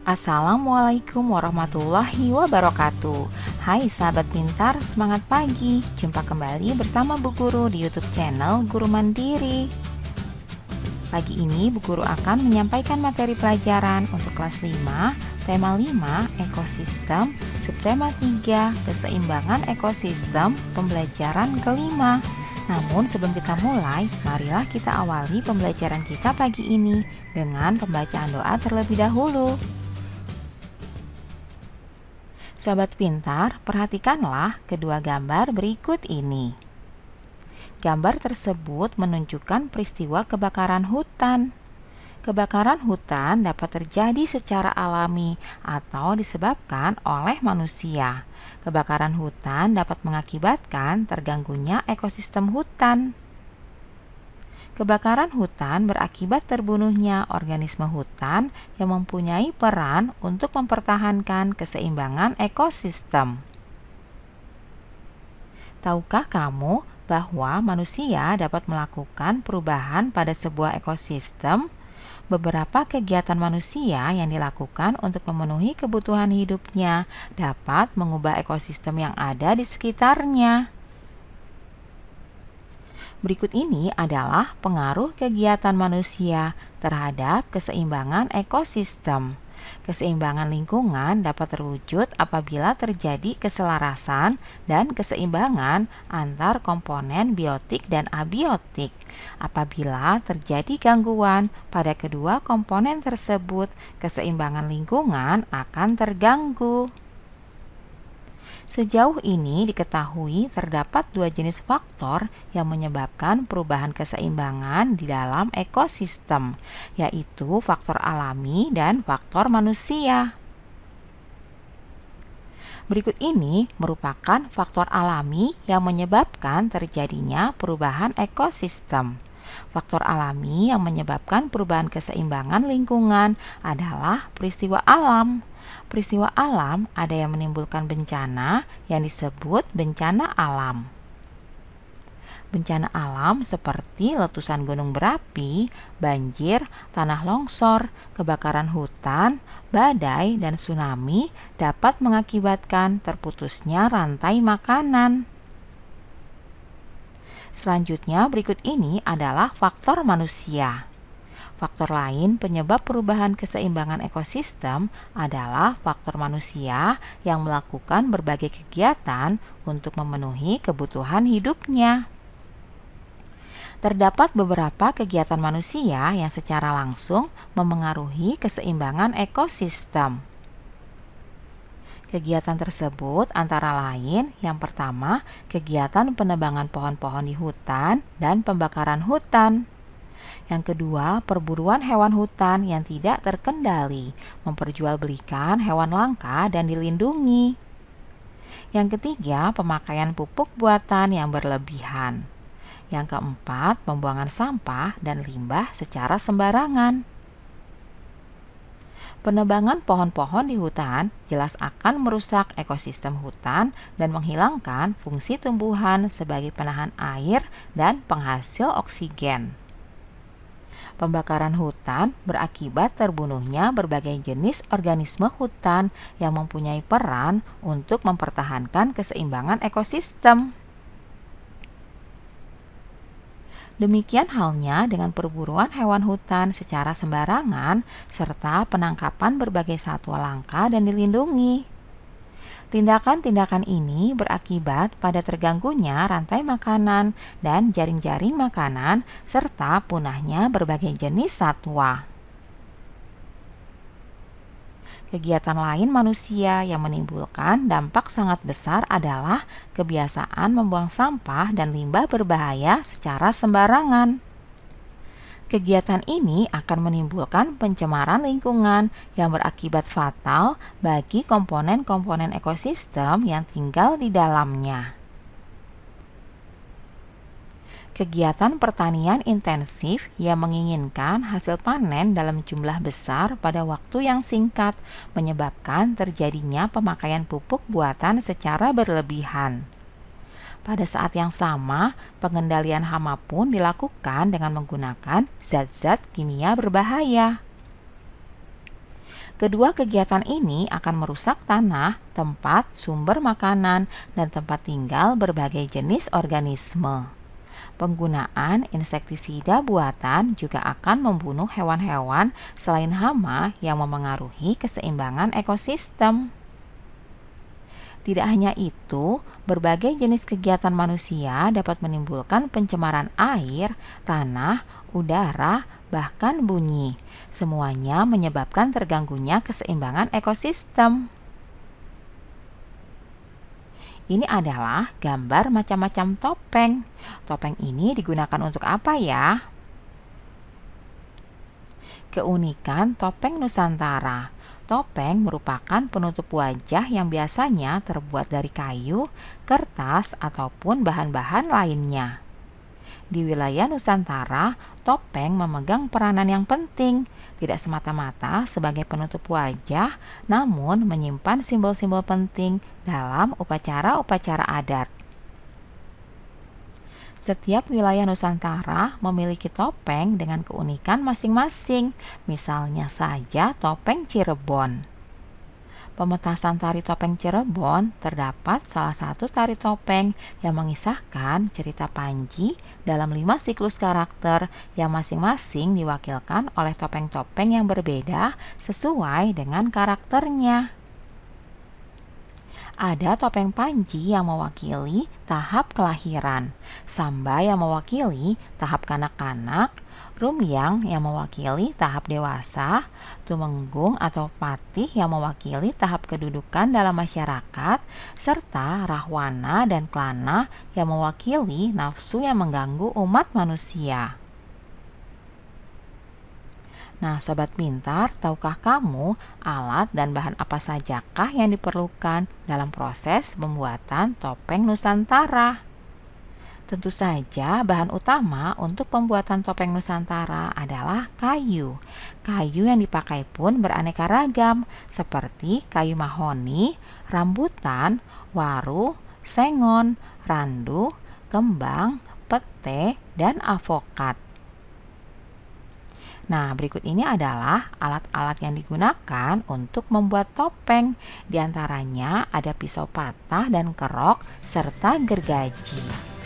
Assalamualaikum warahmatullahi wabarakatuh. Hai sahabat pintar, semangat pagi. Jumpa kembali bersama Bu Guru di YouTube channel Guru Mandiri. Pagi ini Bu Guru akan menyampaikan materi pelajaran untuk kelas 5, tema 5, ekosistem, subtema 3, keseimbangan ekosistem, pembelajaran kelima. Namun sebelum kita mulai, marilah kita awali pembelajaran kita pagi ini dengan pembacaan doa terlebih dahulu. Sahabat pintar, perhatikanlah kedua gambar berikut ini. Gambar tersebut menunjukkan peristiwa kebakaran hutan. Kebakaran hutan dapat terjadi secara alami atau disebabkan oleh manusia. Kebakaran hutan dapat mengakibatkan terganggunya ekosistem hutan. Kebakaran hutan berakibat terbunuhnya organisme hutan yang mempunyai peran untuk mempertahankan keseimbangan ekosistem. Tahukah kamu bahwa manusia dapat melakukan perubahan pada sebuah ekosistem? Beberapa kegiatan manusia yang dilakukan untuk memenuhi kebutuhan hidupnya dapat mengubah ekosistem yang ada di sekitarnya. Berikut ini adalah pengaruh kegiatan manusia terhadap keseimbangan ekosistem. Keseimbangan lingkungan dapat terwujud apabila terjadi keselarasan dan keseimbangan antar komponen biotik dan abiotik. Apabila terjadi gangguan pada kedua komponen tersebut, keseimbangan lingkungan akan terganggu. Sejauh ini diketahui terdapat dua jenis faktor yang menyebabkan perubahan keseimbangan di dalam ekosistem, yaitu faktor alami dan faktor manusia. Berikut ini merupakan faktor alami yang menyebabkan terjadinya perubahan ekosistem. Faktor alami yang menyebabkan perubahan keseimbangan lingkungan adalah peristiwa alam. Peristiwa alam ada yang menimbulkan bencana yang disebut bencana alam. Bencana alam seperti letusan gunung berapi, banjir, tanah longsor, kebakaran hutan, badai, dan tsunami dapat mengakibatkan terputusnya rantai makanan. Selanjutnya berikut ini adalah faktor manusia. Faktor lain penyebab perubahan keseimbangan ekosistem adalah faktor manusia yang melakukan berbagai kegiatan untuk memenuhi kebutuhan hidupnya. Terdapat beberapa kegiatan manusia yang secara langsung memengaruhi keseimbangan ekosistem. Kegiatan tersebut antara lain yang pertama, kegiatan penebangan pohon-pohon di hutan dan pembakaran hutan. Yang kedua, perburuan hewan hutan yang tidak terkendali, memperjualbelikan hewan langka dan dilindungi. Yang ketiga, pemakaian pupuk buatan yang berlebihan. Yang keempat, pembuangan sampah dan limbah secara sembarangan. Penebangan pohon-pohon di hutan jelas akan merusak ekosistem hutan dan menghilangkan fungsi tumbuhan sebagai penahan air dan penghasil oksigen. Pembakaran hutan berakibat terbunuhnya berbagai jenis organisme hutan yang mempunyai peran untuk mempertahankan keseimbangan ekosistem. Demikian halnya dengan perburuan hewan hutan secara sembarangan serta penangkapan berbagai satwa langka dan dilindungi. Tindakan-tindakan ini berakibat pada terganggunya rantai makanan dan jaring-jaring makanan serta punahnya berbagai jenis satwa. Kegiatan lain manusia yang menimbulkan dampak sangat besar adalah kebiasaan membuang sampah dan limbah berbahaya secara sembarangan. Kegiatan ini akan menimbulkan pencemaran lingkungan yang berakibat fatal bagi komponen-komponen ekosistem yang tinggal di dalamnya. Kegiatan pertanian intensif yang menginginkan hasil panen dalam jumlah besar pada waktu yang singkat menyebabkan terjadinya pemakaian pupuk buatan secara berlebihan. Pada saat yang sama, pengendalian hama pun dilakukan dengan menggunakan zat-zat kimia berbahaya. Kedua kegiatan ini akan merusak tanah, tempat, sumber makanan, dan tempat tinggal berbagai jenis organisme. Penggunaan insektisida buatan juga akan membunuh hewan-hewan selain hama yang memengaruhi keseimbangan ekosistem. Tidak hanya itu, berbagai jenis kegiatan manusia dapat menimbulkan pencemaran air, tanah, udara, bahkan bunyi. Semuanya menyebabkan terganggunya keseimbangan ekosistem. Ini adalah gambar macam-macam topeng. Topeng ini digunakan untuk apa ya? Keunikan topeng Nusantara. Topeng merupakan penutup wajah yang biasanya terbuat dari kayu, kertas, ataupun bahan-bahan lainnya. Di wilayah Nusantara, topeng memegang peranan yang penting, tidak semata-mata sebagai penutup wajah, namun menyimpan simbol-simbol penting dalam upacara-upacara adat. Setiap wilayah Nusantara memiliki topeng dengan keunikan masing-masing, misalnya saja topeng Cirebon. Pemetasan tari topeng Cirebon terdapat salah satu tari topeng yang mengisahkan cerita Panji dalam 5 siklus karakter yang masing-masing diwakilkan oleh topeng-topeng yang berbeda sesuai dengan karakternya. Ada topeng Panji yang mewakili tahap kelahiran, Samba yang mewakili tahap kanak-kanak, Rumyang yang mewakili tahap dewasa, Tumenggung atau Patih yang mewakili tahap kedudukan dalam masyarakat, serta Rahwana dan Klana yang mewakili nafsu yang mengganggu umat manusia. Nah, Sobat Pintar, tahukah kamu alat dan bahan apa sajakah yang diperlukan dalam proses pembuatan topeng Nusantara? Tentu saja bahan utama untuk pembuatan topeng Nusantara adalah kayu. Kayu yang dipakai pun beraneka ragam, seperti kayu mahoni, rambutan, waru, sengon, randu, kembang, pete, dan avokat. Nah, berikut ini adalah alat-alat yang digunakan untuk membuat topeng. Di antaranya ada pisau patah dan kerok, serta gergaji.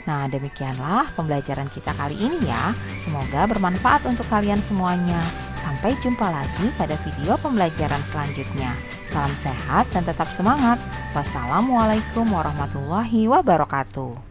Nah, demikianlah pembelajaran kita kali ini ya. Semoga bermanfaat untuk kalian semuanya. Sampai jumpa lagi pada video pembelajaran selanjutnya. Salam sehat dan tetap semangat. Wassalamualaikum warahmatullahi wabarakatuh.